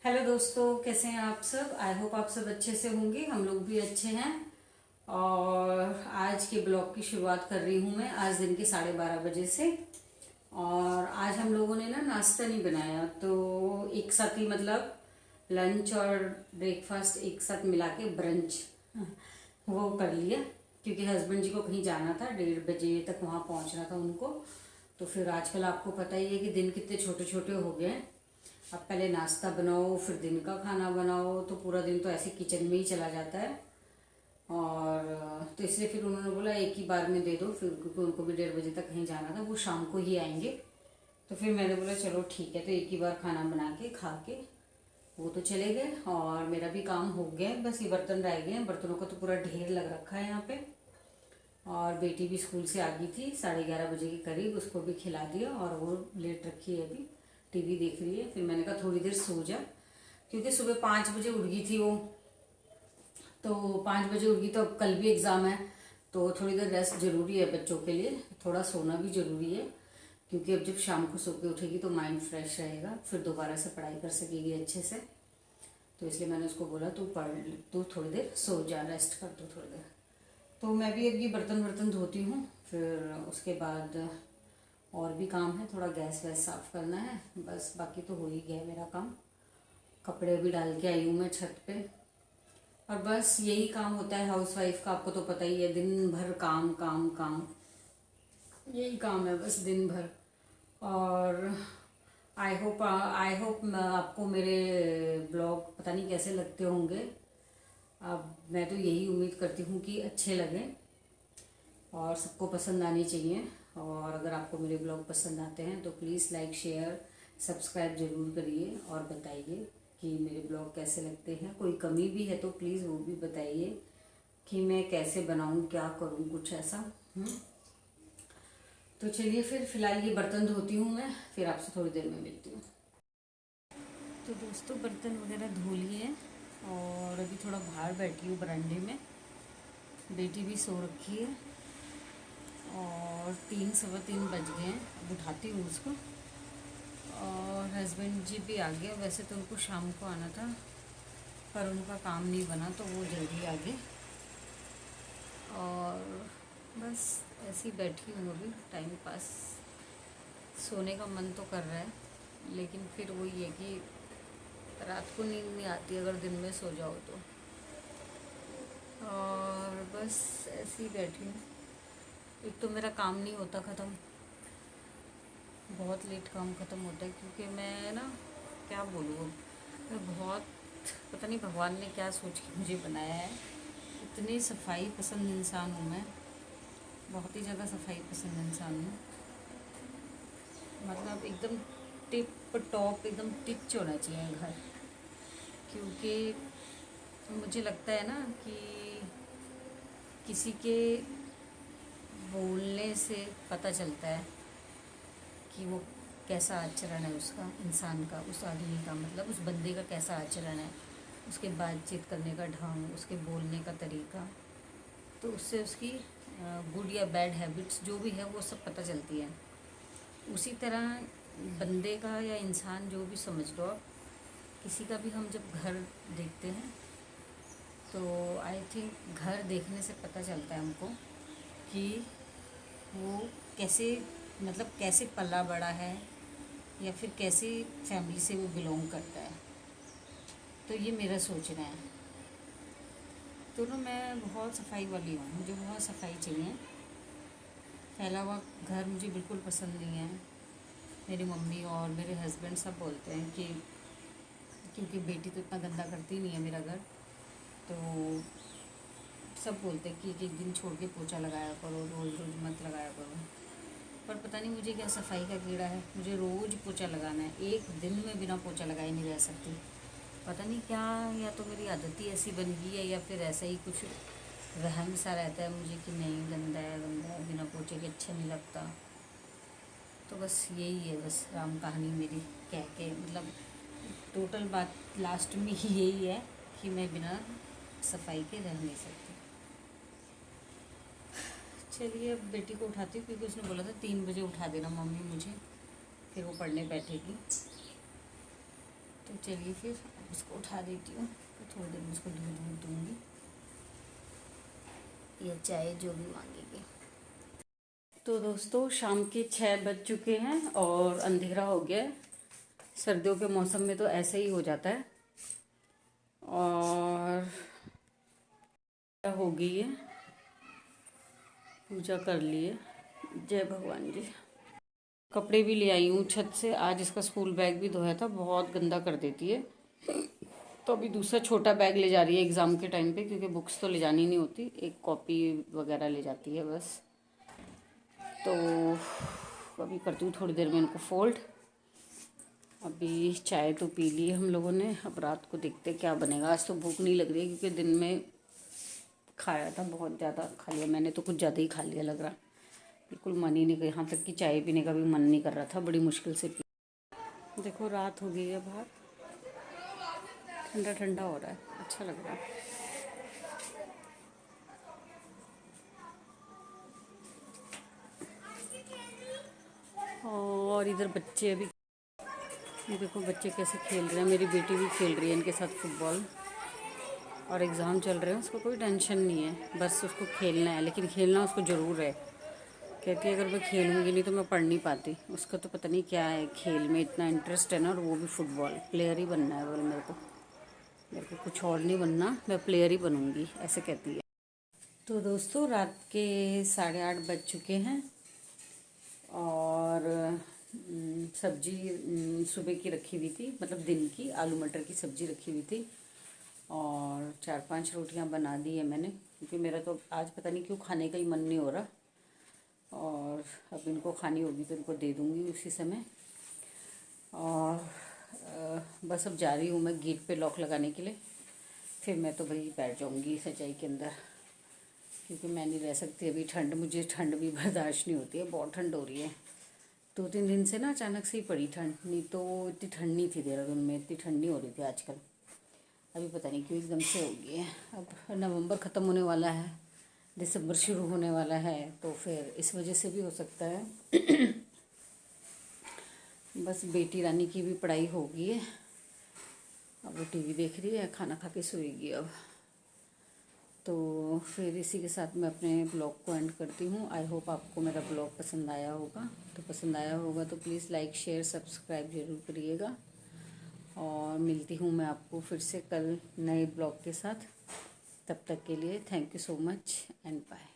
Hello दोस्तों, कैसे हैं आप सब। आई होप आप सब अच्छे से होंगे। हम लोग भी अच्छे हैं। और आज के ब्लॉग की शुरुआत कर रही हूँ मैं आज दिन के 12:30 बजे से। और आज हम लोगों ने ना नाश्ता नहीं बनाया, तो एक साथ ही मतलब लंच और ब्रेकफास्ट एक साथ मिला के ब्रंच वो कर लिया। क्योंकि हस्बैंड जी को कहीं जाना था, 1:30 बजे तक वहाँ पहुँचना था उनको। तो फिर आजकल आपको पता ही है कि दिन कितने छोटे छोटे हो गए हैं। अब पहले नाश्ता बनाओ, फिर दिन का खाना बनाओ, तो पूरा दिन तो ऐसे किचन में ही चला जाता है। और तो इसलिए फिर उन्होंने बोला एक ही बार में दे दो, फिर क्योंकि उनको भी 1:30 बजे तक कहीं जाना था, वो शाम को ही आएंगे। तो फिर मैंने बोला चलो ठीक है, तो एक ही बार खाना बना के खा के वो तो चले गए और मेरा भी काम हो गया। बस ये बर्तन रह गए हैं, बर्तनों का तो पूरा ढेर लग रखा है यहाँ पे। और बेटी भी स्कूल से आ गई थी 11:30 बजे के करीब, उसको भी खिला दिया और वो लेट रखी है, अभी टीवी देख रही है। फिर मैंने कहा थोड़ी देर सो जा, क्योंकि सुबह 5 बजे उठ गई थी वो। तो 5 बजे उठ गई, तो अब कल भी एग्ज़ाम है, तो थोड़ी देर रेस्ट ज़रूरी है बच्चों के लिए, थोड़ा सोना भी ज़रूरी है। क्योंकि अब जब शाम को सो के उठेगी तो माइंड फ्रेश रहेगा, फिर दोबारा से पढ़ाई कर सकेगी अच्छे से। तो इसलिए मैंने उसको बोला तू पढ़, तू थोड़ी देर सो जा, रेस्ट कर दो थोड़ी देर। तो मैं भी अभी बर्तन वर्तन धोती हूँ, फिर उसके बाद और भी काम है, थोड़ा गैस वैस साफ़ करना है, बस बाकी तो हो ही गया मेरा काम। कपड़े भी डाल के आई हूँ मैं छत पे। और बस यही काम होता है हाउसवाइफ का, आपको तो पता ही है, दिन भर काम काम काम, यही काम है बस दिन भर। और आई होप आपको मेरे ब्लॉग पता नहीं कैसे लगते होंगे। अब मैं तो यही उम्मीद करती हूँ कि अच्छे लगें और सबको पसंद आनी चाहिए। और अगर आपको मेरे ब्लॉग पसंद आते हैं तो प्लीज़ लाइक शेयर सब्सक्राइब ज़रूर करिए और बताइए कि मेरे ब्लॉग कैसे लगते हैं। कोई कमी भी है तो प्लीज़ वो भी बताइए कि मैं कैसे बनाऊँ, क्या करूँ, कुछ ऐसा। तो चलिए फिर फ़िलहाल ये बर्तन धोती हूँ मैं, फिर आपसे थोड़ी देर में मिलती हूँ। तो दोस्तों बर्तन वगैरह धो लिए और अभी थोड़ा बाहर बैठी हूँ बरामदे में। बेटी भी सो रखी है और 3 सवा 3 बज गए हैं, अब उठाती हूँ उसको। और हस्बैंड जी भी आ गए, वैसे तो उनको शाम को आना था पर उनका काम नहीं बना तो वो जल्दी आ गए। और बस ऐसे ही बैठी हूँ अभी, टाइम पास। सोने का मन तो कर रहा है, लेकिन फिर वही है कि रात को नींद नहीं आती अगर दिन में सो जाओ तो। और बस ऐसे ही बैठी हूँ। एक तो मेरा काम नहीं होता ख़त्म, बहुत लेट काम ख़त्म होता है, क्योंकि मैं ना क्या बोलूँ, मैं बहुत, पता नहीं भगवान ने क्या सोच के मुझे बनाया है। इतनी सफाई पसंद इंसान हूँ मैं, बहुत ही ज़्यादा सफाई पसंद इंसान हूँ। मतलब एकदम टिप टॉप, एकदम टिच होना चाहिए घर। क्योंकि मुझे लगता है ना कि किसी के बोलने से पता चलता है कि वो कैसा आचरण है उसका, इंसान का, उस आदमी का, मतलब उस बंदे का कैसा आचरण है, उसके बातचीत करने का ढंग, उसके बोलने का तरीका। तो उससे उसकी गुड या बैड हैबिट्स जो भी है वो सब पता चलती है। उसी तरह बंदे का या इंसान जो भी समझ लो आप, किसी का भी हम जब घर देखते हैं तो आई थिंक घर देखने से पता चलता है हमको कि वो कैसे, मतलब कैसे पला बड़ा है या फिर कैसी फैमिली से वो बिलोंग करता है। तो ये मेरा सोचना है। तो ना मैं बहुत सफाई वाली हूँ, मुझे बहुत सफाई चाहिए। फैला हुआ घर मुझे बिल्कुल पसंद नहीं है। मेरी मम्मी और मेरे हस्बैंड सब बोलते हैं कि, क्योंकि बेटी तो इतना गंदा करती नहीं है मेरा घर, तो सब बोलते हैं कि एक दिन छोड़ के पोछा लगाया करो, रोज़ रोज़ मत लगाया करो। पर पता नहीं मुझे क्या सफाई का कीड़ा है, मुझे रोज़ पोछा लगाना है, एक दिन में बिना पोछा लगाए नहीं रह सकती। पता नहीं क्या, या तो मेरी आदत ही ऐसी बन गई है या फिर ऐसा ही कुछ वहम सा रहता है मुझे कि नहीं गंदा है गंदा है, बिना पोछे के अच्छा नहीं लगता। तो बस यही है, बस राम कहानी मेरी कह के, मतलब टोटल बात लास्ट में ही यही है कि मैं बिना सफाई के रह नहीं सकती। चलिए अब बेटी को उठाती हूँ, क्योंकि उसने बोला था 3 बजे उठा देना मम्मी मुझे, फिर वो पढ़ने बैठेगी। तो चलिए फिर उसको उठा देती हूँ, तो थोड़ी देर में उसको दूध दूँगी या चाय जो भी मांगेगी। तो दोस्तों शाम के 6 बज चुके हैं और अंधेरा हो गया है। सर्दियों के मौसम में तो ऐसे ही हो जाता है। और हो गई है, पूजा कर लिए। जय भगवान जी। कपड़े भी ले आई हूँ छत से। आज इसका स्कूल बैग भी धोया था, बहुत गंदा कर देती है। तो अभी दूसरा छोटा बैग ले जा रही है एग्ज़ाम के टाइम पे, क्योंकि बुक्स तो ले जानी नहीं होती, एक कॉपी वगैरह ले जाती है बस। तो अभी करती हूँ थोड़ी देर में इनको फोल्ड। अभी चाय तो पी ली हम लोगों ने, अब रात को देखते क्या बनेगा। आज तो भूख नहीं लग रही है, क्योंकि दिन में खाया था, बहुत ज़्यादा खा लिया मैंने, तो कुछ ज़्यादा ही खा लिया लग रहा। बिल्कुल मन ही नहीं कर, यहाँ तक कि चाय पीने का भी मन नहीं कर रहा था, बड़ी मुश्किल से पी। देखो रात हो गई है, बाहर ठंडा ठंडा हो रहा है, अच्छा लग रहा है। और इधर बच्चे अभी देखो, बच्चे कैसे खेल रहे हैं। मेरी बेटी भी खेल रही है इनके साथ फुटबॉल। और एग्ज़ाम चल रहे हैं, उसको कोई टेंशन नहीं है, बस उसको खेलना है। लेकिन खेलना उसको ज़रूर है। कहती है अगर मैं खेलूँगी नहीं तो मैं पढ़ नहीं पाती। उसका तो पता नहीं क्या है, खेल में इतना इंटरेस्ट है ना, और वो भी फुटबॉल प्लेयर ही बनना है। बोल मेरे को कुछ और नहीं बनना, मैं प्लेयर ही बनूँगी, ऐसे कहती है। तो दोस्तों रात के 8:30 बज चुके हैं। और सब्जी सुबह की रखी हुई थी, मतलब दिन की आलू मटर की सब्ज़ी रखी हुई थी। और 4-5 रोटियां बना दी है मैंने, क्योंकि मेरा तो आज पता नहीं क्यों खाने का ही मन नहीं हो रहा। और अब इनको खानी होगी तो इनको दे दूँगी उसी समय। और बस अब जा रही हूँ मैं गेट पे लॉक लगाने के लिए। फिर मैं तो भाई बैठ जाऊँगी सच्चाई के अंदर, क्योंकि मैं नहीं रह सकती अभी। ठंड, मुझे ठंड भी बर्दाश्त नहीं होती है, बहुत ठंड हो रही है। 2-3 दिन से ना अचानक से ही पड़ी ठंड, नहीं तो इतनी ठंड नहीं थी देहरादून में, इतनी ठंड नहीं हो रही थी आजकल। अभी पता नहीं क्यों एकदम से हो गई है। अब नवंबर ख़त्म होने वाला है, दिसंबर शुरू होने वाला है, तो फिर इस वजह से भी हो सकता है। बस बेटी रानी की भी पढ़ाई हो गई है, अब वो टीवी देख रही है, खाना खा के सोएगी अब। तो फिर इसी के साथ मैं अपने ब्लॉग को एंड करती हूँ। आई होप आपको मेरा ब्लॉग पसंद आया होगा। तो पसंद आया होगा तो प्लीज़ लाइक शेयर सब्सक्राइब ज़रूर करिएगा। और मिलती हूँ मैं आपको फिर से कल नए ब्लॉग के साथ। तब तक के लिए thank you so much and bye.